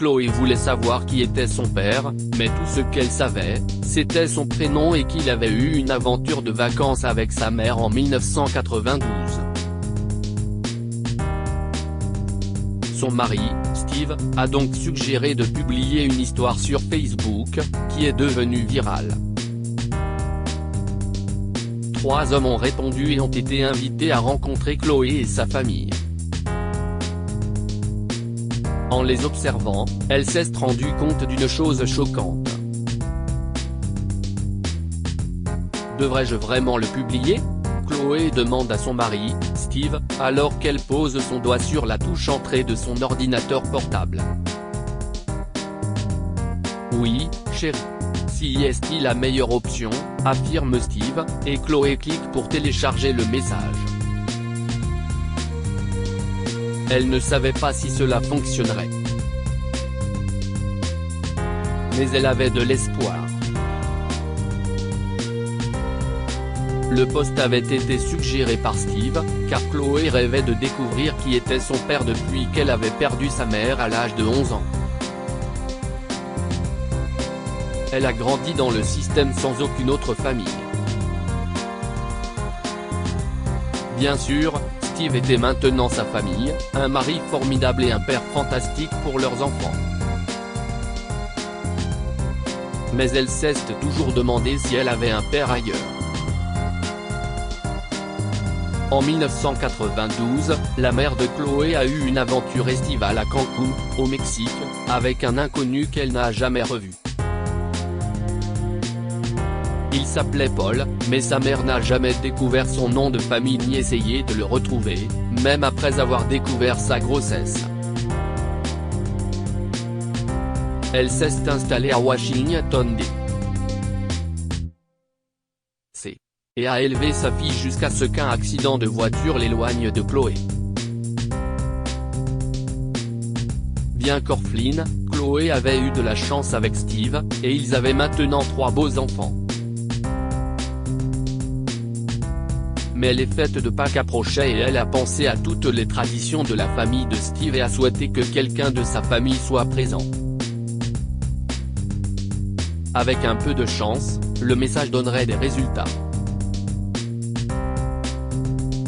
Chloé voulait savoir qui était son père, mais tout ce qu'elle savait, c'était son prénom et qu'il avait eu une aventure de vacances avec sa mère en 1992. Son mari, Steve, a donc suggéré de publier une histoire sur Facebook, qui est devenue virale. 3 hommes ont répondu et ont été invités à rencontrer Chloé et sa famille. En les observant, elle s'est rendue compte d'une chose choquante. Devrais-je vraiment le publier ? Chloé demande à son mari, Steve, alors qu'elle pose son doigt sur la touche entrée de son ordinateur portable. Oui, chérie. Si est la meilleure option, affirme Steve, et Chloé clique pour télécharger le message. Elle ne savait pas si cela fonctionnerait. Mais elle avait de l'espoir. Le post avait été suggéré par Steve, car Chloé rêvait de découvrir qui était son père depuis qu'elle avait perdu sa mère à l'âge de 11 ans. Elle a grandi dans le système sans aucune autre famille. Bien sûr, Steve était maintenant sa famille, un mari formidable et un père fantastique pour leurs enfants. Mais elle s'est toujours demandé si elle avait un père ailleurs. En 1992, la mère de Chloé a eu une aventure estivale à Cancún, au Mexique, avec un inconnu qu'elle n'a jamais revu. Il s'appelait Paul, mais sa mère n'a jamais découvert son nom de famille ni essayé de le retrouver, même après avoir découvert sa grossesse. Elle s'est installée à Washington, D.C. et a élevé sa fille jusqu'à ce qu'un accident de voiture l'éloigne de Chloé. Bien qu'orpheline, Chloé avait eu de la chance avec Steve, et ils avaient maintenant 3 beaux enfants. Mais les fêtes de Pâques approchaient et elle a pensé à toutes les traditions de la famille de Steve et a souhaité que quelqu'un de sa famille soit présent. Avec un peu de chance, le message donnerait des résultats.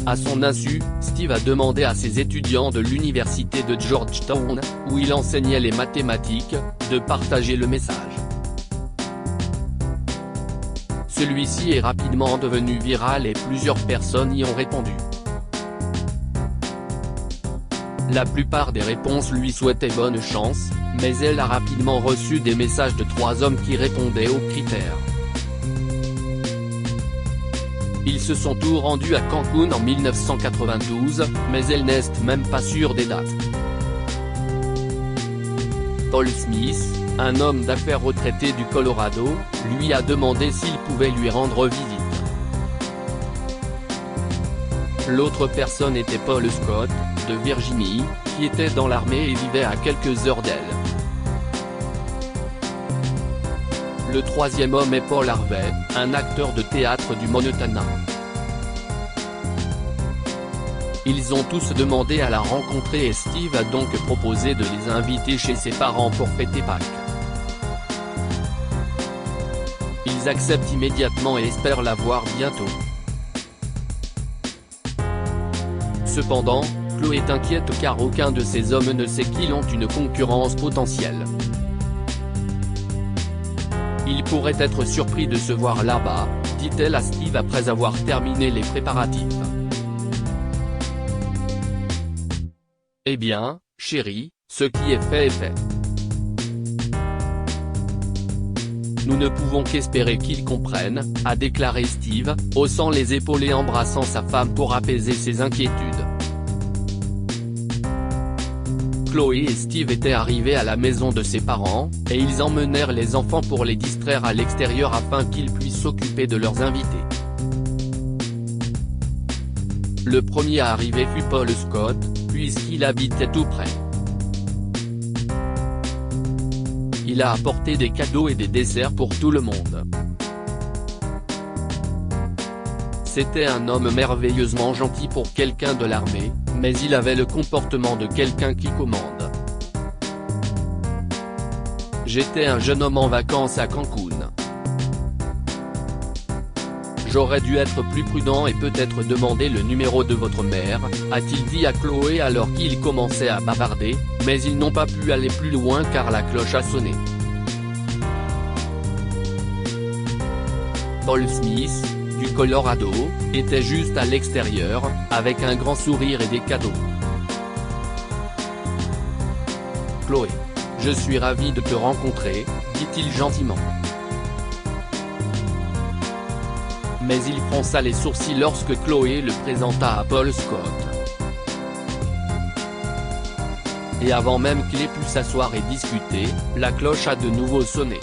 À son insu, Steve a demandé à ses étudiants de l'université de Georgetown, où il enseignait les mathématiques, de partager le message. Celui-ci est rapidement devenu viral et plusieurs personnes y ont répondu. La plupart des réponses lui souhaitaient bonne chance, mais elle a rapidement reçu des messages de 3 hommes qui répondaient aux critères. Ils se sont tous rendus à Cancún en 1992, mais elle n'est même pas sûre des dates. Paul Smith, un homme d'affaires retraité du Colorado, lui a demandé s'il pouvait lui rendre visite. L'autre personne était Paul Scott, de Virginie, qui était dans l'armée et vivait à quelques heures d'elle. Le 3e homme est Paul Harvey, un acteur de théâtre du Montana. Ils ont tous demandé à la rencontrer et Steve a donc proposé de les inviter chez ses parents pour fêter Pâques. Ils acceptent immédiatement et espèrent la voir bientôt. Cependant, Chloé est inquiète car aucun de ces hommes ne sait qu'ils ont une concurrence potentielle. Il pourrait être surpris de se voir là-bas, dit-elle à Steve après avoir terminé les préparatifs. Eh bien, chérie, ce qui est fait est fait. Nous ne pouvons qu'espérer qu'ils comprennent, a déclaré Steve, haussant les épaules et embrassant sa femme pour apaiser ses inquiétudes. Chloé et Steve étaient arrivés à la maison de ses parents, et ils emmenèrent les enfants pour les distraire à l'extérieur afin qu'ils puissent s'occuper de leurs invités. Le premier à arriver fut Paul Scott, puisqu'il habitait tout près. Il a apporté des cadeaux et des desserts pour tout le monde. C'était un homme merveilleusement gentil pour quelqu'un de l'armée, mais il avait le comportement de quelqu'un qui commande. J'étais un jeune homme en vacances à Cancun. J'aurais dû être plus prudent et peut-être demander le numéro de votre mère, a-t-il dit à Chloé alors qu'ils commençaient à bavarder, mais ils n'ont pas pu aller plus loin car la cloche a sonné. Paul Smith, du Colorado, était juste à l'extérieur, avec un grand sourire et des cadeaux. Chloé. Je suis ravi de te rencontrer, dit-il gentiment. Mais il fronça les sourcils lorsque Chloé le présenta à Paul Scott. Et avant même qu'il ait pu s'asseoir et discuter, la cloche a de nouveau sonné.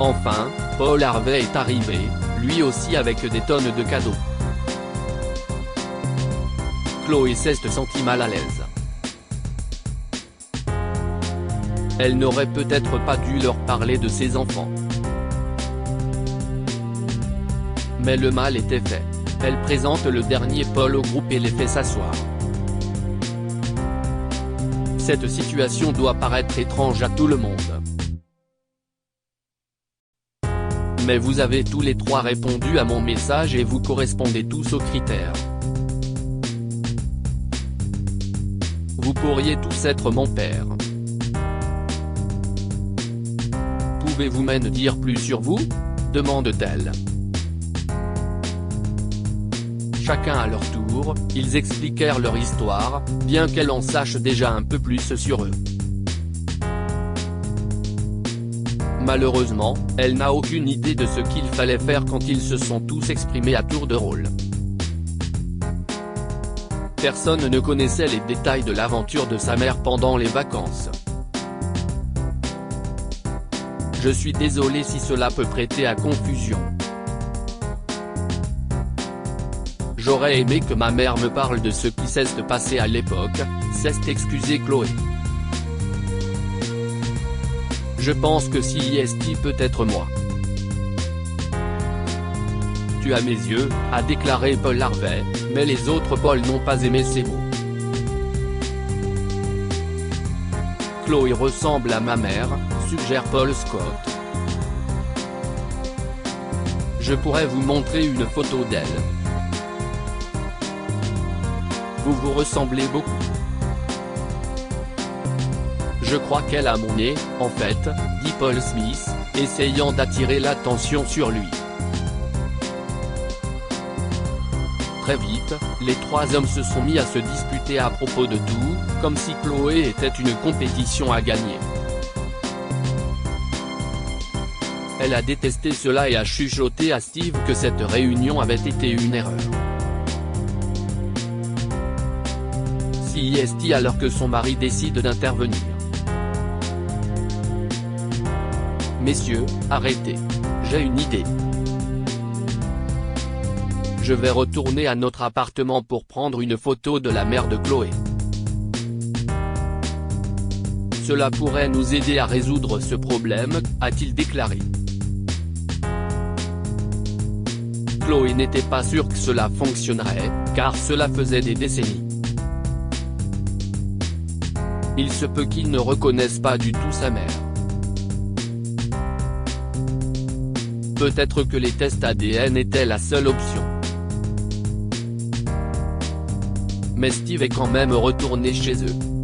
Enfin, Paul Harvey est arrivé, lui aussi avec des tonnes de cadeaux. Chloé s'est sentie mal à l'aise. Elle n'aurait peut-être pas dû leur parler de ses enfants. Mais le mal était fait. Elle présente le dernier Paul au groupe et les fait s'asseoir. Cette situation doit paraître étrange à tout le monde. Mais vous avez tous les trois répondu à mon message et vous correspondez tous aux critères. Vous pourriez tous être mon père. Pouvez-vous m'en dire plus sur vous ? demande-t-elle. Chacun à leur tour, ils expliquèrent leur histoire, bien qu'elle en sache déjà un peu plus sur eux. Malheureusement, elle n'a aucune idée de ce qu'il fallait faire quand ils se sont tous exprimés à tour de rôle. Personne ne connaissait les détails de l'aventure de sa mère pendant les vacances. Je suis désolé si cela peut prêter à confusion. J'aurais aimé que ma mère me parle de ce qui s'est passé à l'époque, s'est excusée Chloé. Je pense que si est peut être moi. Tu as mes yeux, a déclaré Paul Harvey, mais les autres Paul n'ont pas aimé ces mots. Chloé ressemble à ma mère, suggère Paul Scott. Je pourrais vous montrer une photo d'elle. Vous vous ressemblez beaucoup. Je crois qu'elle a mon nez, en fait, dit Paul Smith, essayant d'attirer l'attention sur lui. Très vite, les trois hommes se sont mis à se disputer à propos de tout, comme si Chloé était une compétition à gagner. Elle a détesté cela et a chuchoté à Steve que cette réunion avait été une erreur. Si alors que son mari décide d'intervenir. Messieurs, arrêtez. J'ai une idée. Je vais retourner à notre appartement pour prendre une photo de la mère de Chloé. Cela pourrait nous aider à résoudre ce problème, a-t-il déclaré. Chloé n'était pas sûre que cela fonctionnerait, car cela faisait des décennies. Il se peut qu'il ne reconnaisse pas du tout sa mère. Peut-être que les tests ADN étaient la seule option. Mais Steve est quand même retourné chez eux.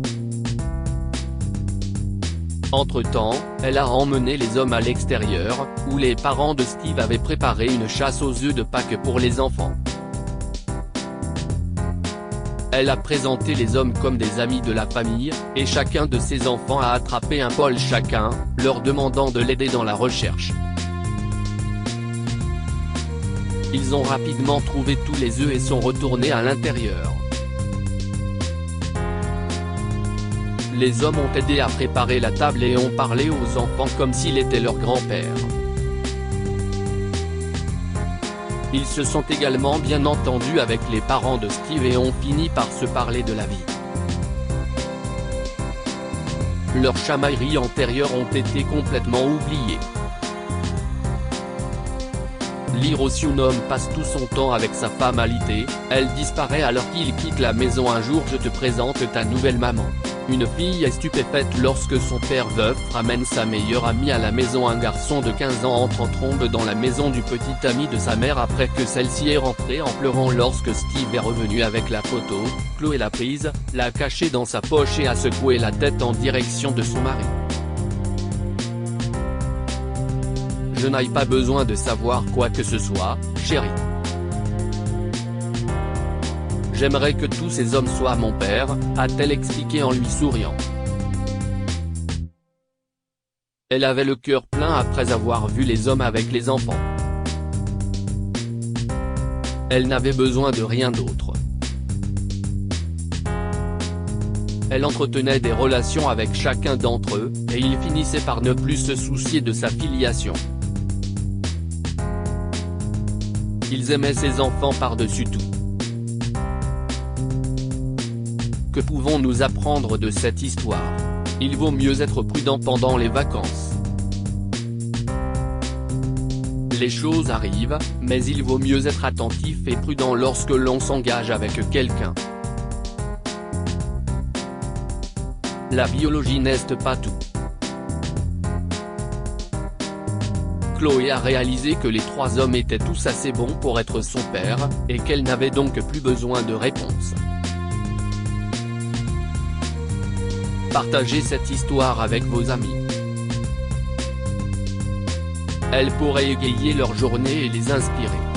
Entre-temps, elle a emmené les hommes à l'extérieur, où les parents de Steve avaient préparé une chasse aux œufs de Pâques pour les enfants. Elle a présenté les hommes comme des amis de la famille, et chacun de ses enfants a attrapé un Paul chacun, leur demandant de l'aider dans la recherche. Ils ont rapidement trouvé tous les œufs et sont retournés à l'intérieur. Les hommes ont aidé à préparer la table et ont parlé aux enfants comme s'il était leur grand-père. Ils se sont également bien entendus avec les parents de Steve et ont fini par se parler de la vie. Leurs chamailleries antérieures ont été complètement oubliées. Lee Seung-homme passe tout son temps avec sa femme alitée, elle disparaît alors qu'il quitte la maison un jour. Je te présente ta nouvelle maman. Une fille est stupéfaite lorsque son père veuf ramène sa meilleure amie à la maison. Un garçon de 15 ans entre en trombe dans la maison du petit ami de sa mère après que celle-ci est rentrée en pleurant. Lorsque Steve est revenu avec la photo, Chloé l'a prise, l'a cachée dans sa poche et a secoué la tête en direction de son mari. Je n'ai pas besoin de savoir quoi que ce soit, chérie. J'aimerais que tous ces hommes soient mon père, a-t-elle expliqué en lui souriant. Elle avait le cœur plein après avoir vu les hommes avec les enfants. Elle n'avait besoin de rien d'autre. Elle entretenait des relations avec chacun d'entre eux, et il finissait par ne plus se soucier de sa filiation. Ils aimaient ses enfants par-dessus tout. Que pouvons-nous apprendre de cette histoire? Il vaut mieux être prudent pendant les vacances. Les choses arrivent, mais il vaut mieux être attentif et prudent lorsque l'on s'engage avec quelqu'un. La biologie n'est pas tout. Chloé a réalisé que les trois hommes étaient tous assez bons pour être son père, et qu'elle n'avait donc plus besoin de réponse. Partagez cette histoire avec vos amis. Elle pourrait égayer leur journée et les inspirer.